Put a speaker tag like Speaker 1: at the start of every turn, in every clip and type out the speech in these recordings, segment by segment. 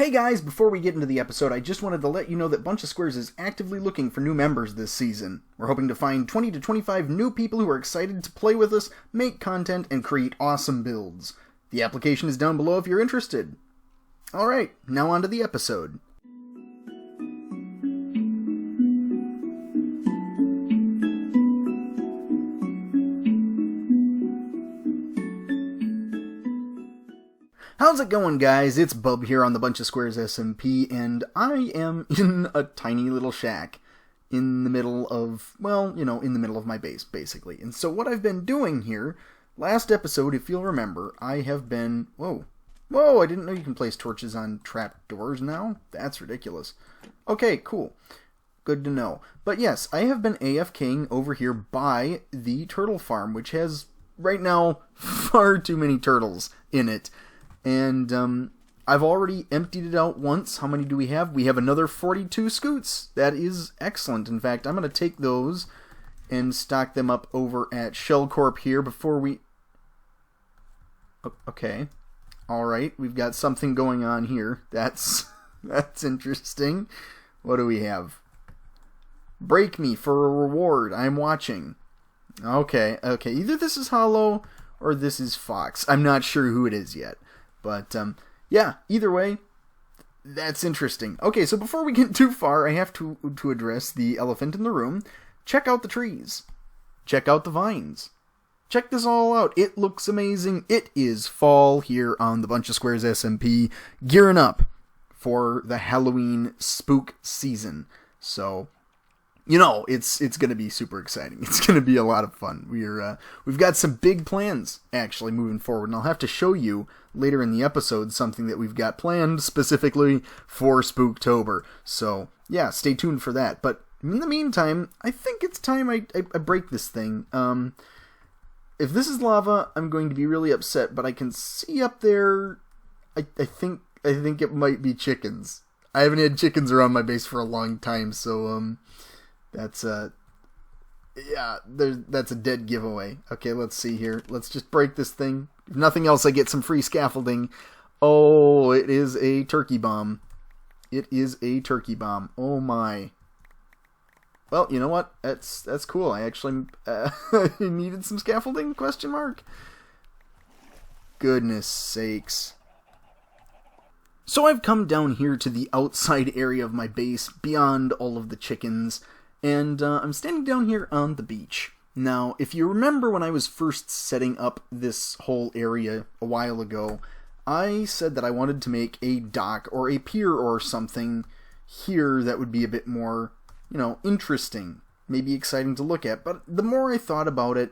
Speaker 1: Hey guys, before we get into the episode, I just wanted to let you know that BunchaSquares is actively looking for new members this season. We're hoping to find 20 to 25 new people who are excited to play with us, make content, and create awesome builds. The application is down below if you're interested. Alright, now on to the episode. How's it going, guys? It's Bub here on the BunchaSquares SMP, and I am in a tiny little shack in the middle of, in the middle of my base, basically. And so what I've been doing here, last episode, if you'll remember, I have been... Whoa, I didn't know you can place torches on trap doors now? That's ridiculous. Okay, cool. Good to know. But yes, I have been AFKing over here by the turtle farm, which has, right now, far too many turtles in it. And I've already emptied it out once. How many do we have? We have another 42 scoots. That is excellent. In fact, I'm going to take those and stock them up over at Shellcorp here before we... Okay. Alright, we've got something going on here. That's interesting. What do we have? Break me for a reward. I'm watching. Okay. Either this is Hollow or this is Fox. I'm not sure who it is yet. But, yeah, either way, that's interesting. Okay, so before we get too far, I have to address the elephant in the room. Check out the trees. Check out the vines. Check this all out. It looks amazing. It is fall here on the BunchaSquares SMP, gearing up for the Halloween spook season. So... it's going to be super exciting. It's going to be a lot of fun. We've got some big plans, actually, moving forward. And I'll have to show you later in the episode something that we've got planned specifically for Spooktober. So, yeah, stay tuned for that. But in the meantime, I think it's time I break this thing. If this is lava, I'm going to be really upset. But I can see up there, I think it might be chickens. I haven't had chickens around my base for a long time, so... That's a dead giveaway. Okay, let's see here. Let's just break this thing. If nothing else, I get some free scaffolding. Oh, it is a turkey bomb. It is a turkey bomb. Oh my. Well, you know what? That's cool. I actually needed some scaffolding? Question mark. Goodness sakes. So I've come down here to the outside area of my base, beyond all of the chickens. And I'm standing down here on the beach. Now, if you remember when I was first setting up this whole area a while ago, I said that I wanted to make a dock or a pier or something here that would be a bit more, interesting, maybe exciting to look at. But the more I thought about it,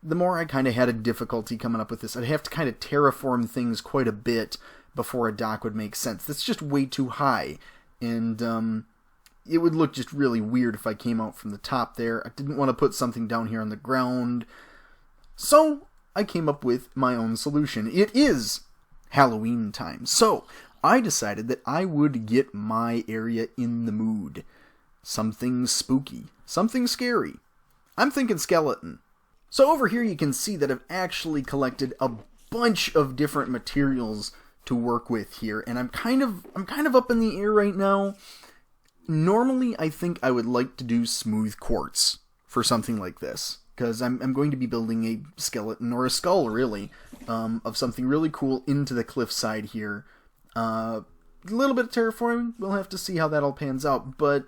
Speaker 1: the more I kind of had a difficulty coming up with this. I'd have to kind of terraform things quite a bit before a dock would make sense. That's just way too high. And, it would look just really weird if I came out from the top there. I didn't want to put something down here on the ground. So, I came up with my own solution. It is Halloween time. So, I decided that I would get my area in the mood. Something spooky. Something scary. I'm thinking skeleton. So over here you can see that I've actually collected a bunch of different materials to work with here. And I'm kind of up in the air right now. Normally, I think I would like to do smooth quartz for something like this, because I'm going to be building a skeleton, or a skull, really, of something really cool into the cliffside here. A little bit of terraforming, we'll have to see how that all pans out, but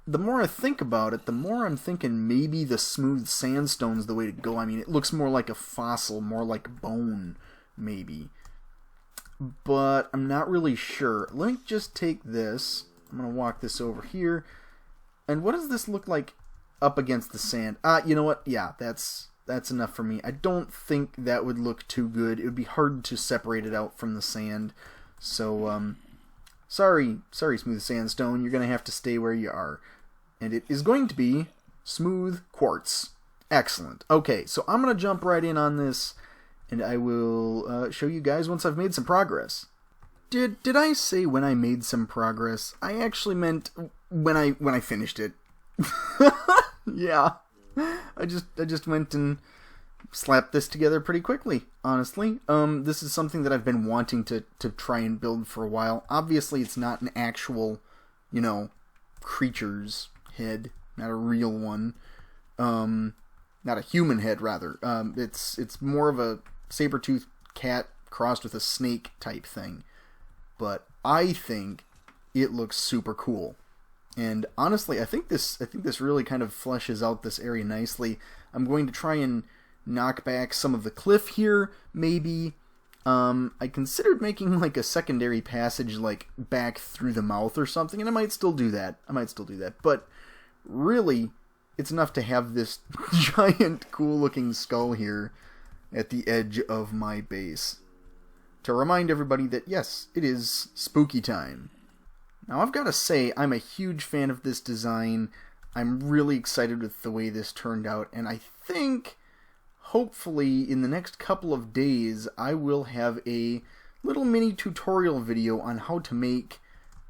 Speaker 1: the more I think about it, the more I'm thinking maybe the smooth sandstone's the way to go. I mean, it looks more like a fossil, more like bone, maybe. But I'm not really sure. Let me just take this... I'm going to walk this over here. And what does this look like up against the sand? You know what? Yeah, that's enough for me. I don't think that would look too good. It would be hard to separate it out from the sand. So, sorry, smooth sandstone. You're going to have to stay where you are. And it is going to be smooth quartz. Excellent. Okay, so I'm going to jump right in on this. And I will show you guys once I've made some progress. Did I say when I made some progress? I actually meant when I finished it. Yeah. I just went and slapped this together pretty quickly, honestly. This is something that I've been wanting to try and build for a while. Obviously, it's not an actual, you know, creature's head, not a real one. Not a human head, rather. It's more of a saber-toothed cat crossed with a snake type thing. But I think it looks super cool. And honestly, I think this really kind of fleshes out this area nicely. I'm going to try and knock back some of the cliff here, maybe. I considered making like a secondary passage like back through the mouth or something, and I might still do that. But really, it's enough to have this giant cool looking skull here at the edge of my base. To remind everybody that yes, it is spooky time. Now I've got to say, I'm a huge fan of this design. I'm really excited with the way this turned out, and I think, hopefully, in the next couple of days, I will have a little mini tutorial video on how to make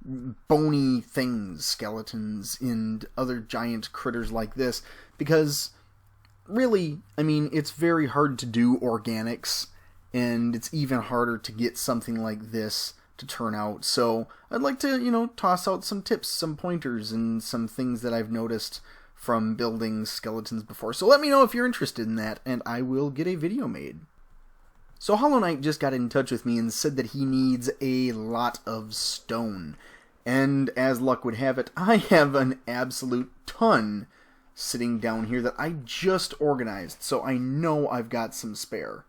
Speaker 1: bony things, skeletons, and other giant critters like this, because, really, I mean, it's very hard to do organics, and it's even harder to get something like this to turn out. So I'd like to, you know, toss out some tips, some pointers, and some things that I've noticed from building skeletons before. So let me know if you're interested in that, and I will get a video made. So Hollow Knight just got in touch with me and said that he needs a lot of stone. And as luck would have it, I have an absolute ton sitting down here that I just organized, so I know I've got some spare.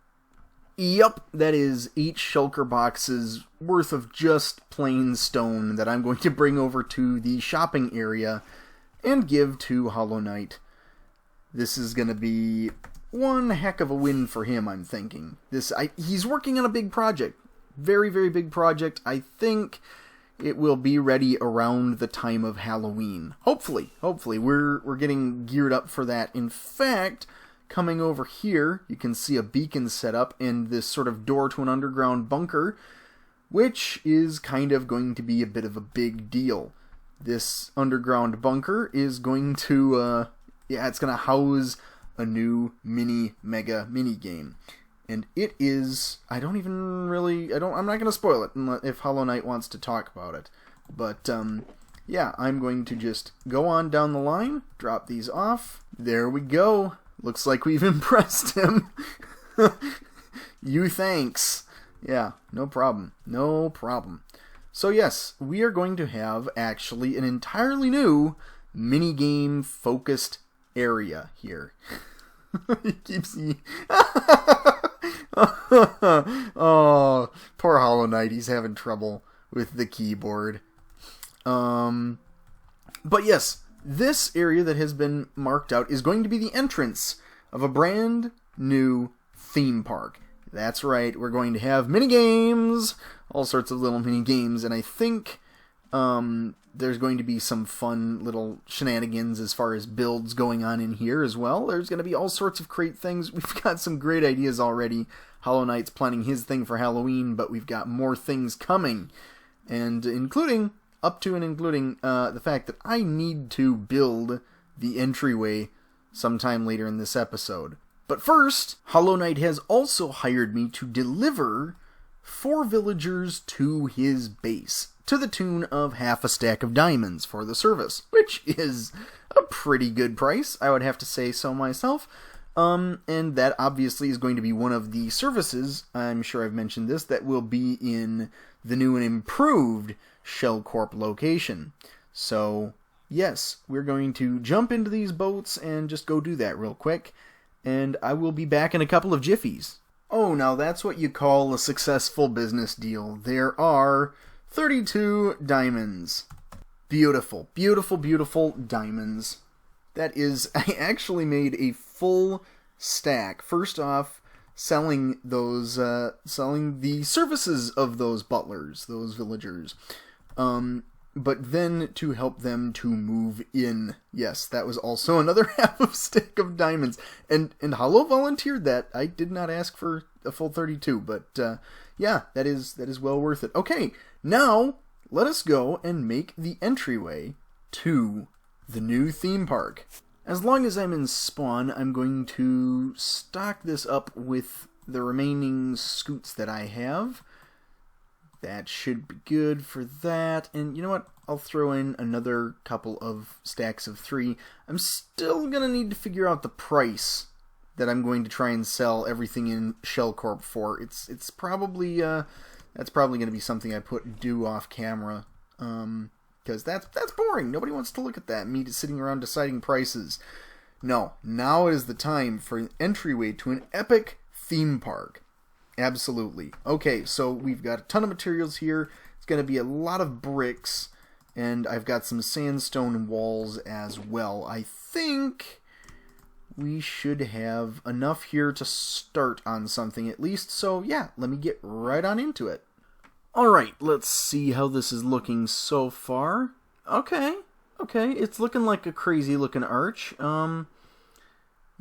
Speaker 1: Yup, that is 8 shulker boxes worth of just plain stone that I'm going to bring over to the shopping area and give to Hollow Knight. This is going to be one heck of a win for him, I'm thinking. He's working on a big project. Very, very big project. I think it will be ready around the time of Halloween. Hopefully. We're getting geared up for that. In fact, coming over here, you can see a beacon set up and this sort of door to an underground bunker, which is kind of going to be a bit of a big deal. This underground bunker is going to, it's going to house a new mega mini game. And it is, I'm not going to spoil it if Hollow Knight wants to talk about it. But, yeah, I'm going to just go on down the line, drop these off. There we go. Looks like we've impressed him. You thanks. Yeah, no problem. So yes, we are going to have actually an entirely new minigame focused area here. He keeps oh, poor Hollow Knight, he's having trouble with the keyboard. But yes, this area that has been marked out is going to be the entrance of a brand new theme park. That's right, we're going to have mini-games, all sorts of little mini-games, and I think there's going to be some fun little shenanigans as far as builds going on in here as well. There's going to be all sorts of great things. We've got some great ideas already. Hollow Knight's planning his thing for Halloween, but we've got more things coming, and including the fact that I need to build the entryway sometime later in this episode. But first, Hollow Knight has also hired me to deliver 4 villagers to his base, to the tune of half a stack of diamonds for the service, which is a pretty good price, I would have to say so myself. And that obviously is going to be one of the services, I'm sure I've mentioned this, that will be in the new and improved Shell Corp location. So, yes, we're going to jump into these boats and just go do that real quick, and I will be back in a couple of jiffies. Oh, now that's what you call a successful business deal. There are 32 diamonds. Beautiful, beautiful, beautiful diamonds. That is, I actually made a full stack. First off, selling the services of those butlers, those villagers. But then to help them to move in. Yes, that was also another half of stack of diamonds. And Hollow volunteered that. I did not ask for a full 32, but yeah, that is well worth it. Okay, now let us go and make the entryway to the new theme park. As long as I'm in spawn, I'm going to stock this up with the remaining scoots that I have. That should be good for that. And you know what? I'll throw in another couple of stacks of 3. I'm still going to need to figure out the price that I'm going to try and sell everything in Shell Corp for. It's probably that's probably going to be something I put due off camera, because that's boring. Nobody wants to look at that. Me just sitting around deciding prices. No, now is the time for an entryway to an epic theme park. Absolutely. Okay, so we've got a ton of materials here. It's going to be a lot of bricks, and I've got some sandstone walls as well. I think we should have enough here to start on something at least. So yeah, let me get right on into it. Alright, let's see how this is looking so far. Okay, it's looking like a crazy looking arch.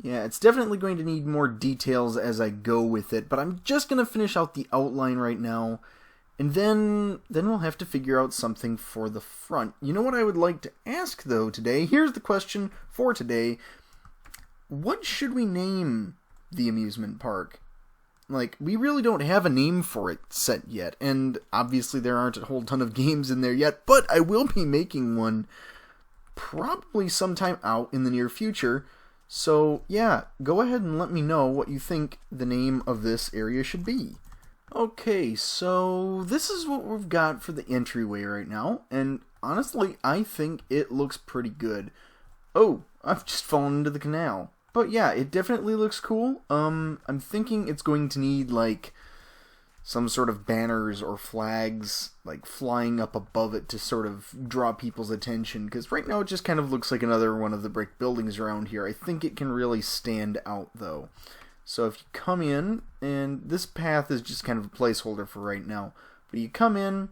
Speaker 1: Yeah, it's definitely going to need more details as I go with it, but I'm just going to finish out the outline right now, and then we'll have to figure out something for the front. You know what I would like to ask, though, today? Here's the question for today. What should we name the amusement park? Like, we really don't have a name for it set yet, and obviously there aren't a whole ton of games in there yet, but I will be making one probably sometime out in the near future. So, yeah, go ahead and let me know what you think the name of this area should be. Okay, so this is what we've got for the entryway right now, and honestly, I think it looks pretty good. Oh, I've just fallen into the canal. But yeah, it definitely looks cool. I'm thinking it's going to need, like, some sort of banners or flags, like, flying up above it to sort of draw people's attention, because right now it just kind of looks like another one of the brick buildings around here. I think it can really stand out, though. So if you come in, and this path is just kind of a placeholder for right now, but you come in,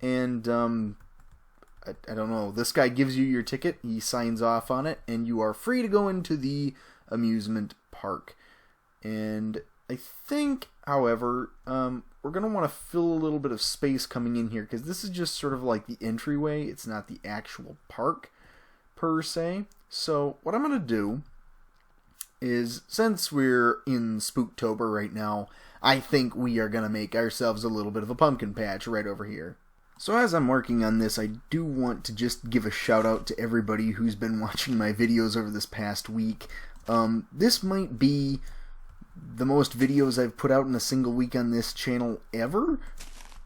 Speaker 1: and, I don't know, this guy gives you your ticket, he signs off on it, and you are free to go into the amusement park. And I think, however, we're going to want to fill a little bit of space coming in here, because this is just sort of like the entryway. It's not the actual park, per se. So what I'm going to do is, since we're in Spooktober right now, I think we are going to make ourselves a little bit of a pumpkin patch right over here. So as I'm working on this, I do want to just give a shout out to everybody who's been watching my videos over this past week. This might be the most videos I've put out in a single week on this channel ever.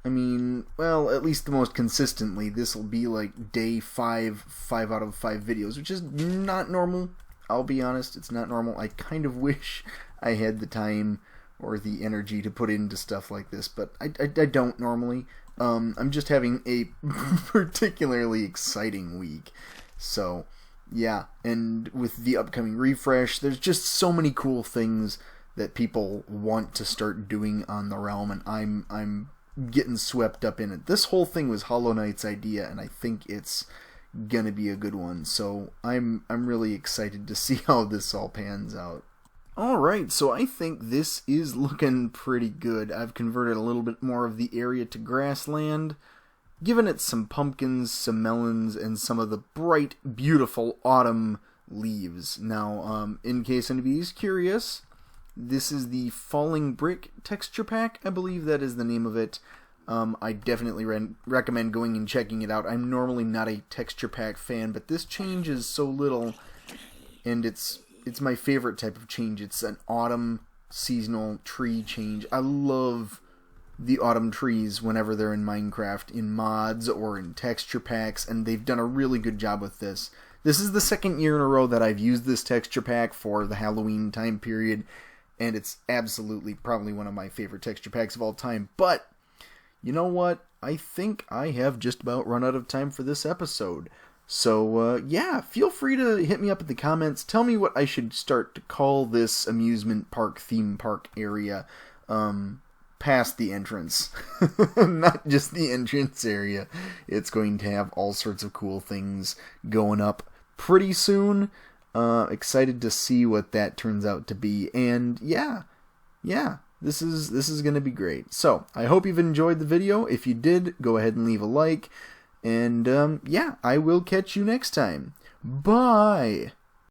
Speaker 1: I mean, well, at least the most consistently. This will be like day 5 out of 5 videos, which is not normal. I'll be honest, it's not normal. I kind of wish I had the time or the energy to put into stuff like this, but I don't normally. I'm just having a particularly exciting week. So, yeah, and with the upcoming refresh, there's just so many cool things that people want to start doing on the realm, and I'm getting swept up in it. This whole thing was Hollow Knight's idea, and I think it's gonna be a good one. So I'm really excited to see how this all pans out. Alright, so I think this is looking pretty good. I've converted a little bit more of the area to grassland, given it some pumpkins, some melons, and some of the bright, beautiful autumn leaves. Now, in case anybody's curious, this is the Falling Brick texture pack. I believe that is the name of it. I definitely recommend going and checking it out. I'm normally not a texture pack fan, but this changes so little, and it's my favorite type of change. It's an autumn seasonal tree change. I love the autumn trees whenever they're in Minecraft, in mods or in texture packs, and they've done a really good job with this. This is the second year in a row that I've used this texture pack for the Halloween time period, and it's absolutely probably one of my favorite texture packs of all time. But you know what? I think I have just about run out of time for this episode. So, yeah, feel free to hit me up in the comments. Tell me what I should start to call this amusement park, theme park area, past the entrance. Not just the entrance area. It's going to have all sorts of cool things going up pretty soon. Excited to see what that turns out to be. And, yeah, this is going to be great. So, I hope you've enjoyed the video. If you did, go ahead and leave a like. And, yeah, I will catch you next time. Bye!